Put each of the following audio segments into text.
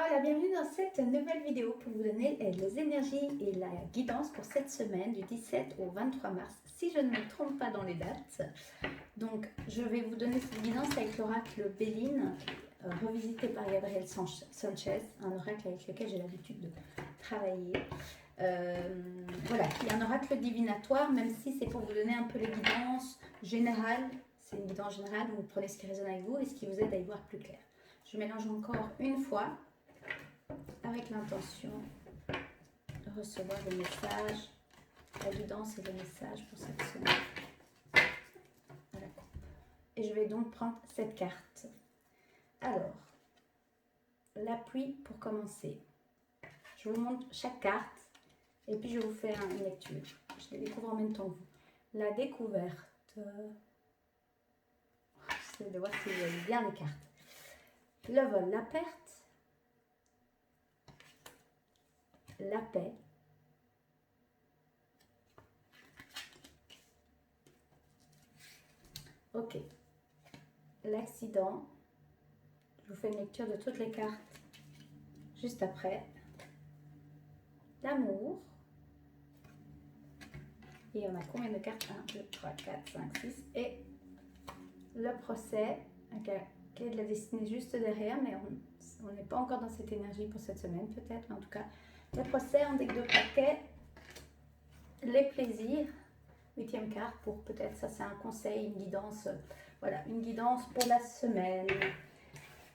Voilà, bienvenue dans cette nouvelle vidéo pour vous donner les énergies et la guidance pour cette semaine du 17 au 23 mars, si je ne me trompe pas dans les dates. Donc, je vais vous donner cette guidance avec l'oracle Béline, revisité par Gabriel Sanchez, un oracle avec lequel j'ai l'habitude de travailler. Voilà, qui est un oracle divinatoire, même si c'est pour vous donner un peu les guidances générales. C'est une guidance générale, vous prenez ce qui résonne avec vous et ce qui vous aide à y voir plus clair. Je mélange encore une fois avec l'intention de recevoir des messages, la guidance et les messages pour cette semaine. Voilà. Et je vais donc prendre cette carte. Alors, l'appui pour commencer. Je vous montre chaque carte et puis je vous fais une lecture. Je les découvre en même temps que vous. La découverte. J'essaie de voir si vous avez bien les cartes. Le vol, la perte. La paix. Ok. L'accident. Je vous fais une lecture de toutes les cartes juste après. L'amour. Et on a combien de cartes? 1, 2, 3, 4, 5, 6. Et le procès, avec la clé de la destinée juste derrière, mais on n'est pas encore dans cette énergie pour cette semaine peut-être, mais en tout cas, le procès en deck de paquet, les plaisirs, 8e carte pour peut-être, ça c'est un conseil, une guidance, voilà, une guidance pour la semaine.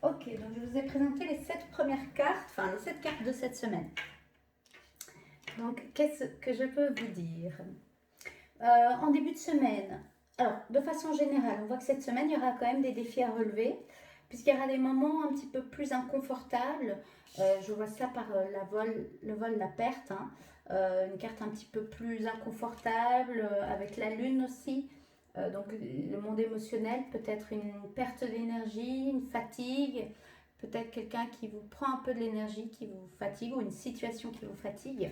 Ok, donc je vous ai présenté les 7 premières cartes, enfin les 7 cartes de cette semaine. Donc, qu'est-ce que je peux vous dire? En début de semaine, alors de façon générale, on voit que cette semaine, il y aura quand même des défis à relever, puisqu'il y aura des moments un petit peu plus inconfortables. Je vois ça par le vol, la perte, hein. Une carte un petit peu plus inconfortable, avec la lune aussi. Donc le monde émotionnel, peut-être une perte d'énergie, une fatigue, peut-être quelqu'un qui vous prend un peu de l'énergie, qui vous fatigue, ou une situation qui vous fatigue.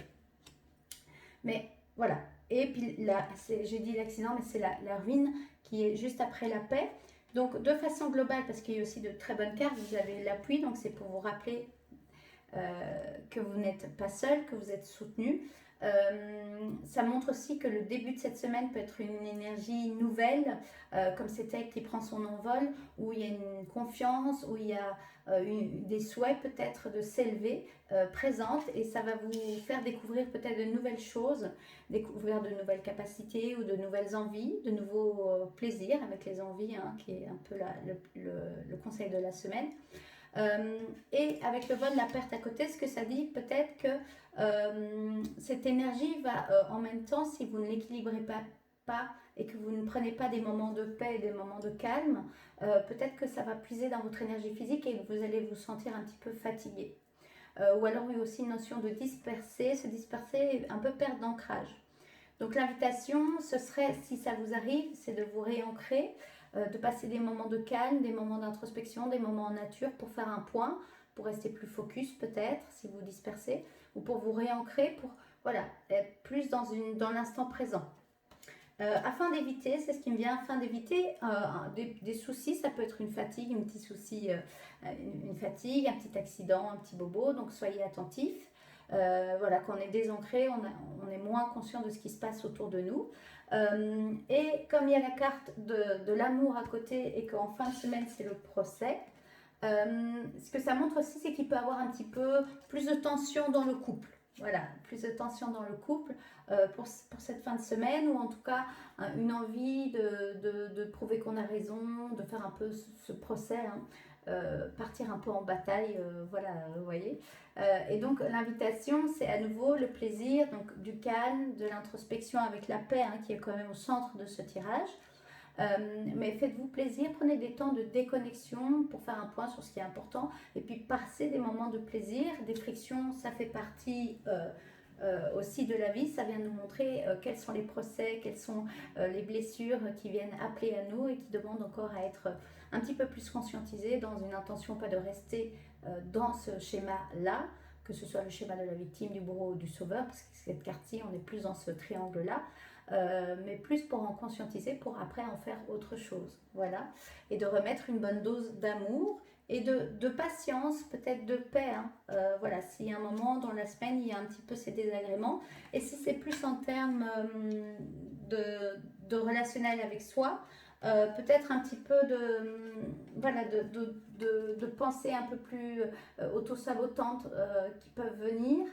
Mais voilà. Et puis là, j'ai dit l'accident, mais c'est la ruine qui est juste après la paix. Donc de façon globale, parce qu'il y a aussi de très bonnes cartes, vous avez l'appui, donc c'est pour vous rappeler que vous n'êtes pas seul, que vous êtes soutenu. Ça montre aussi que le début de cette semaine peut être une énergie nouvelle, comme c'était qui prend son envol, où il y a une confiance, où il y a des souhaits peut-être de s'élever présente, et ça va vous faire découvrir peut-être de nouvelles choses, découvrir de nouvelles capacités ou de nouvelles envies, de nouveaux plaisirs avec les envies, hein, qui est un peu le conseil de la semaine. Et avec le vol de la perte à côté, ce que ça dit peut-être que cette énergie va en même temps, si vous ne l'équilibrez pas et que vous ne prenez pas des moments de paix et des moments de calme, peut-être que ça va puiser dans votre énergie physique et vous allez vous sentir un petit peu fatigué. Ou alors il y a aussi une notion de disperser, se disperser, un peu perdre d'ancrage. Donc l'invitation, ce serait, si ça vous arrive, c'est de vous réancrer, de passer des moments de calme, des moments d'introspection, des moments en nature pour faire un point, pour rester plus focus peut-être si vous dispersez, ou pour vous réancrer, pour voilà, être plus dans l'instant présent. Afin d'éviter, c'est ce qui me vient, afin d'éviter des soucis, ça peut être une fatigue, un petit souci, une fatigue, un petit accident, un petit bobo, donc soyez attentifs. Voilà, quand on est désancré, on est moins conscient de ce qui se passe autour de nous. Et comme il y a la carte de l'amour à côté et qu'en fin de semaine, c'est le procès, ce que ça montre aussi, c'est qu'il peut y avoir un petit peu plus de tension dans le couple. Voilà, plus de tension dans le couple pour cette fin de semaine, ou en tout cas une envie de prouver qu'on a raison, de faire un peu ce procès, hein, partir un peu en bataille, voilà, vous voyez. Et donc l'invitation, c'est à nouveau le plaisir, donc du calme, de l'introspection avec la paix, hein, qui est quand même au centre de ce tirage. Mais faites-vous plaisir, prenez des temps de déconnexion pour faire un point sur ce qui est important, et puis passez des moments de plaisir, des frictions, ça fait partie aussi de la vie, ça vient nous montrer quels sont les procès, quelles sont les blessures qui viennent appeler à nous et qui demandent encore à être un petit peu plus conscientisées, dans une intention pas de rester dans ce schéma-là, que ce soit le schéma de la victime, du bourreau ou du sauveur, parce que cette carte-ci, on est plus dans ce triangle-là. Mais plus pour en conscientiser, pour après en faire autre chose, voilà, et de remettre une bonne dose d'amour et de patience, peut-être de paix. Hein. Voilà, s'il y a un moment dans la semaine, il y a un petit peu ces désagréments. Et si c'est plus en termes de relationnel avec soi, peut-être un petit peu voilà, de pensées un peu plus auto-sabotantes qui peuvent venir.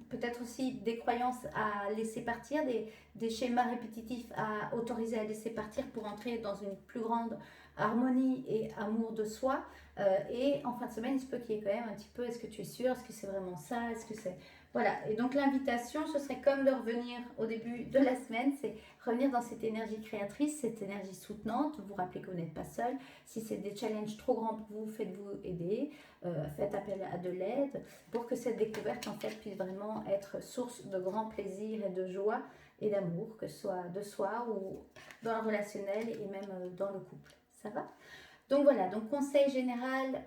Peut-être aussi des croyances à laisser partir, des schémas répétitifs à autoriser à laisser partir pour entrer dans une plus grande harmonie et amour de soi. Et en fin de semaine, il se peut qu'il y ait quand même un petit peu, est-ce que tu es sûr, est-ce que c'est vraiment ça, est-ce que c'est... Voilà, et donc l'invitation, ce serait comme de revenir au début de la semaine, c'est revenir dans cette énergie créatrice, cette énergie soutenante, vous rappelez que vous n'êtes pas seul. Si c'est des challenges trop grands pour vous, faites-vous aider, faites appel à de l'aide pour que cette découverte en fait puisse vraiment être source de grand plaisir et de joie et d'amour, que ce soit de soi ou dans le relationnel et même dans le couple. Ça va ? Donc voilà, donc conseil général,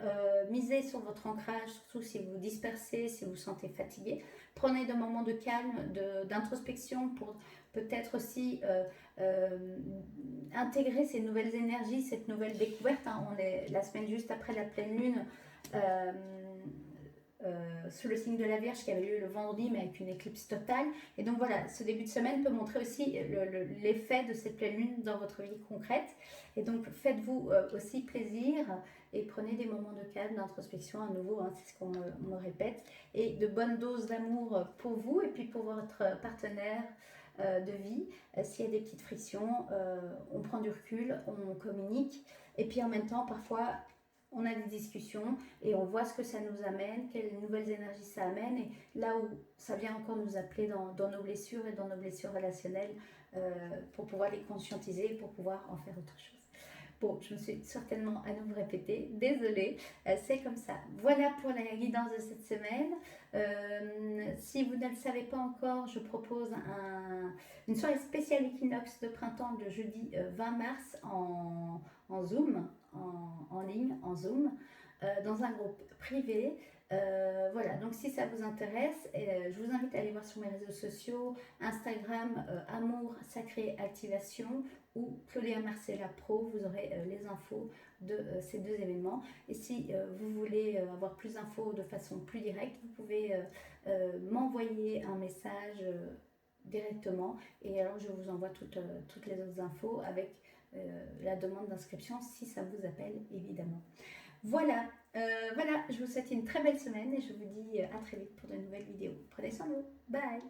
misez sur votre ancrage, surtout si vous vous dispersez, si vous vous sentez fatigué. Prenez des moments de calme, d'introspection pour peut-être aussi intégrer ces nouvelles énergies, cette nouvelle découverte. Hein. On est la semaine juste après la pleine lune. Sous le signe de la Vierge qui avait lieu le vendredi mais avec une éclipse totale, et donc voilà, ce début de semaine peut montrer aussi l'effet de cette pleine lune dans votre vie concrète, et donc faites-vous aussi plaisir et prenez des moments de calme, d'introspection à nouveau, hein, c'est ce qu'on me répète, et de bonnes doses d'amour pour vous et puis pour votre partenaire de vie. S'il y a des petites frictions, on prend du recul, on communique, et puis en même temps parfois on a des discussions et on voit ce que ça nous amène, quelles nouvelles énergies ça amène, et là où ça vient encore nous appeler dans nos blessures et dans nos blessures relationnelles pour pouvoir les conscientiser et pour pouvoir en faire autre chose. Bon, je me suis certainement à nouveau répétée, désolée, c'est comme ça. Voilà pour la guidance de cette semaine. Si vous ne le savez pas encore, je propose une soirée spéciale équinoxe de printemps le jeudi 20 mars en Zoom, en ligne, en Zoom, dans un groupe privé. Voilà, donc si ça vous intéresse, je vous invite à aller voir sur mes réseaux sociaux, Instagram, Amour Sacré Activation, ou Claudia Marcella Pro, vous aurez les infos de ces deux événements. Et si vous voulez avoir plus d'infos de façon plus directe, vous pouvez m'envoyer un message directement, et alors je vous envoie toutes les autres infos avec la demande d'inscription si ça vous appelle évidemment. Voilà, voilà, je vous souhaite une très belle semaine et je vous dis à très vite pour de nouvelles vidéos. Prenez soin de vous, bye!